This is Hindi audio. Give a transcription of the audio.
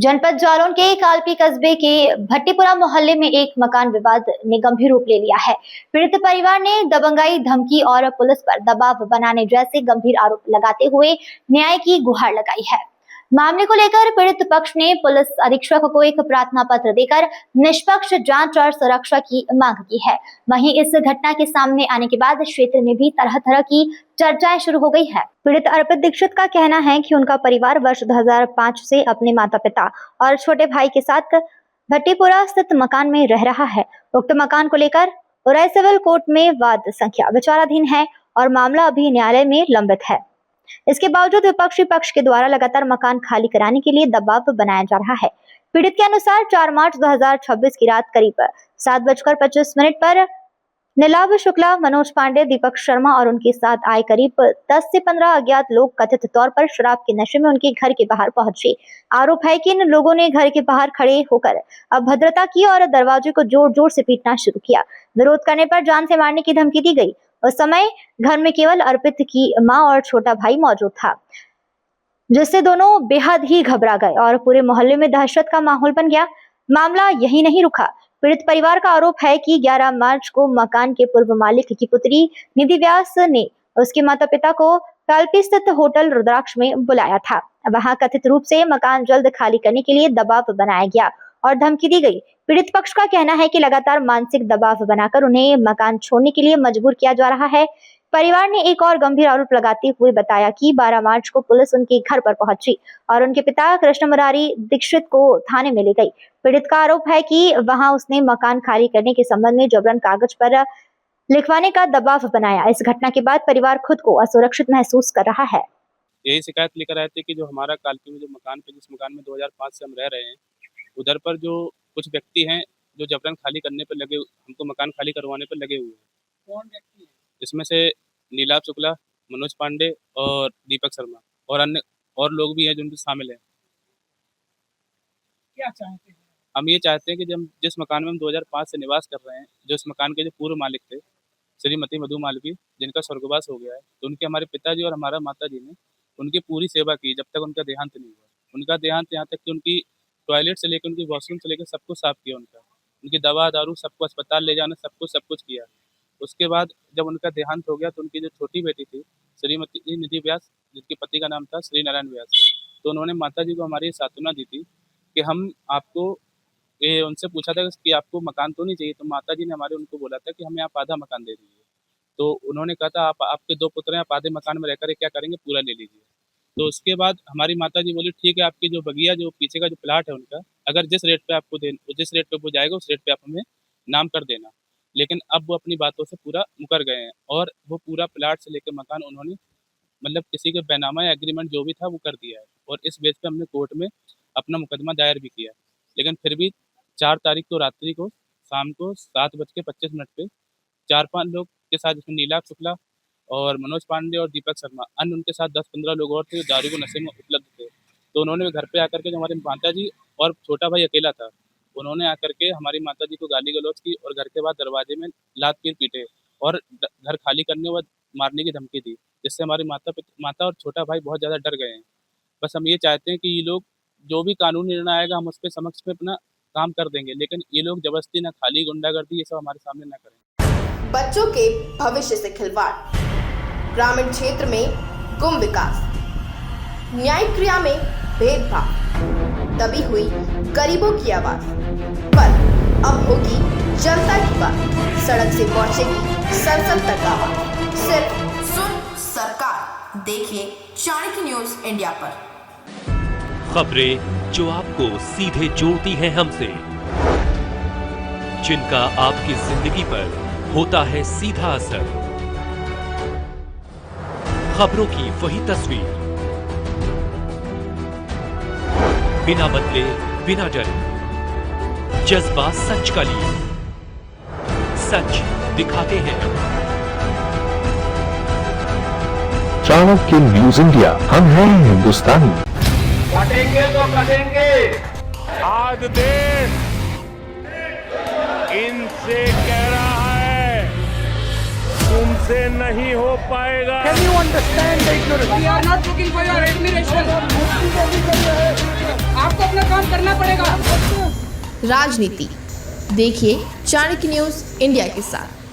जनपद जालौन के कालपी कस्बे के भट्टीपुरा मोहल्ले में एक मकान विवाद ने गंभीर रूप ले लिया है। पीड़ित परिवार ने दबंगाई, धमकी और पुलिस पर दबाव बनाने जैसे गंभीर आरोप लगाते हुए न्याय की गुहार लगाई है। मामले को लेकर पीड़ित पक्ष ने पुलिस अधीक्षक को एक प्रार्थना पत्र देकर निष्पक्ष जांच और सुरक्षा की मांग की है। वहीं इस घटना के सामने आने के बाद क्षेत्र में भी तरह तरह की चर्चाएं शुरू हो गई है। पीड़ित अर्पित दीक्षित का कहना है कि उनका परिवार वर्ष 2005 से अपने माता पिता और छोटे भाई के साथ भट्टीपुरा स्थित मकान में रह रहा है। उक्त मकान को लेकर उराई सिविल कोर्ट में वाद संख्या विचाराधीन है और मामला अभी न्यायालय में लंबित है। इसके बावजूद विपक्षी पक्ष के द्वारा लगातार मकान खाली कराने के लिए दबाव बनाया जा रहा है। पीड़ित के अनुसार 4 मार्च 2026 की रात करीब 7:25 पर नीलाभ शुक्ला, मनोज पांडे, दीपक शर्मा और उनके साथ आए करीब 10 से 15 अज्ञात लोग कथित तौर पर शराब के नशे में उनके घर के बाहर पहुंचे। आरोप है कि इन लोगों ने घर के बाहर खड़े होकर अभद्रता की और दरवाजे को जोर जोर से पीटना शुरू किया। विरोध करने पर जान से मारने की धमकी दी गई। उस समय घर में केवल अर्पित की मां और छोटा भाई मौजूद था, जिससे दोनों बेहद ही घबरा गए और पूरे मोहल्ले में दहशत का माहौल बन गया। मामला यही नहीं रुका। पीड़ित परिवार का आरोप है कि 11 मार्च को मकान के पूर्व मालिक की पुत्री निधि व्यास ने उसके माता पिता को कालपी स्थित होटल रुद्राक्ष में बुलाया था। वहां कथित रूप से मकान जल्द खाली करने के लिए दबाव बनाया गया और धमकी दी गई। पीड़ित पक्ष का कहना है कि लगातार मानसिक दबाव बनाकर उन्हें मकान छोड़ने के लिए मजबूर किया जा रहा है। परिवार ने एक और गंभीर आरोप लगाते हुए बताया कि 12 मार्च को पुलिस उनके घर पर पहुंची और उनके पिता कृष्ण मुरारी दीक्षित को थाने में ले गई। पीड़ित का आरोप है कि वहां उसने मकान खाली करने के संबंध में जबरन कागज पर लिखवाने का दबाव बनाया। इस घटना के बाद परिवार खुद को असुरक्षित महसूस कर रहा है। यही शिकायत लेकर आए थे कि जो हमारा कालपी में जिस मकान में 2005 से हम रह रहे हैं, उधर पर जो कुछ व्यक्ति हैं जो जबरन खाली करने पर लगे, हमको मकान खाली करवाने पर लगे हुए हैं। कौन व्यक्ति है? इसमें से नीलाभ शुक्ला, मनोज पांडे और दीपक शर्मा और अन्य और लोग भी हैं जिनमें शामिल हैं। क्या चाहते हैं? हम ये चाहते हैं कि जब जिस मकान में हम 2005 से निवास कर रहे हैं, जो इस मकान के जो पूर्व मालिक थे श्रीमती मधु मालवी, जिनका स्वर्गवास हो गया है, तो उनके हमारे पिताजी और हमारा माताजी ने उनकी पूरी सेवा की जब तक उनका देहांत नहीं हुआ। उनका देहांत यहाँ तक कि उनकी टॉयलेट से लेकर उनकी वॉशरूम से लेकर सब कुछ साफ किया, उनकी दवा दारू सबको अस्पताल ले जाना सब कुछ किया। उसके बाद जब उनका देहांत हो गया तो उनकी जो छोटी बेटी थी श्रीमती निधि व्यास, जिसके पति का नाम था श्री नारायण व्यास, तो उन्होंने माताजी को हमारी सांत्वना दी थी कि हम आपको उनसे पूछा था कि आपको मकान तो नहीं चाहिए, तो माताजी ने हमारे उनको बोला था कि हमें आप आधा मकान दे दीजिए। तो उन्होंने कहा था आपके 2 पुत्र हैं, आप आधे मकान में रहकर क्या करेंगे, पूरा ले लीजिए। तो उसके बाद हमारी माताजी बोली ठीक है, आपकी जो बगिया जो पीछे का जो प्लाट है उनका, अगर जिस रेट पे वो जाएगा उस रेट पे आप हमें नाम कर देना। लेकिन अब वो अपनी बातों से पूरा मुकर गए हैं और वो पूरा प्लाट से लेकर मकान उन्होंने मतलब किसी के बैनामा या एग्रीमेंट जो भी था वो कर दिया है। और इस बेस पे हमने कोर्ट में अपना मुकदमा दायर भी किया, लेकिन फिर भी 4 तारीख को रात्रि को शाम को 7:25 पे 4-5 लोग के साथ, जिसमें नीलाभ शुक्ला और मनोज पांडे और दीपक शर्मा, अन्य उनके साथ 10-15 लोग और थे, दारू को नशे में उपलब्ध थे। तो उन्होंने घर पे आकर के, जो हमारे माताजी और छोटा भाई अकेला था, उन्होंने आकर के हमारी माताजी को गाली गलौज की और घर के बाद दरवाजे में लात पीट पीटे और घर खाली करने व मारने की धमकी दी, जिससे हमारी माता और छोटा भाई बहुत ज़्यादा डर गए हैं। बस हम ये चाहते हैं कि ये लोग जो भी कानूनी निर्णय आएगा हम उसके समक्ष में अपना काम कर देंगे, लेकिन ये लोग जबरदस्ती ना खाली गुंडागर्दी ये सब हमारे सामने ना करें। बच्चों के भविष्य से खिलवाड़, ग्रामीण क्षेत्र में गुम विकास, न्यायिक क्रिया में भेदभाव, दबी हुई गरीबों की आवाज, पर अब होगी जनता की बात। सड़क से पहुंचेगी संसद तक आवाज। सिर्फ सुन सरकार, देखिए चाणक्य न्यूज इंडिया पर खबरें जो आपको सीधे जोड़ती हैं हमसे, जिनका आपकी जिंदगी पर होता है सीधा असर। खबरों की वही तस्वीर, बिना बदले बिना डरे, जज्बा सच का लिए, सच दिखाते हैं। चाणक्य न्यूज इंडिया, हम हैं हिंदुस्तानी। कटेंगे तो कटेंगे। आज देश इनसे कह रहा है तुमसे नहीं हो पाएगा। Can you understand the ignorance? We are not looking for your admiration. आपको अपना काम करना राजनीति। देखिए चाणक्य न्यूज़ इंडिया के साथ।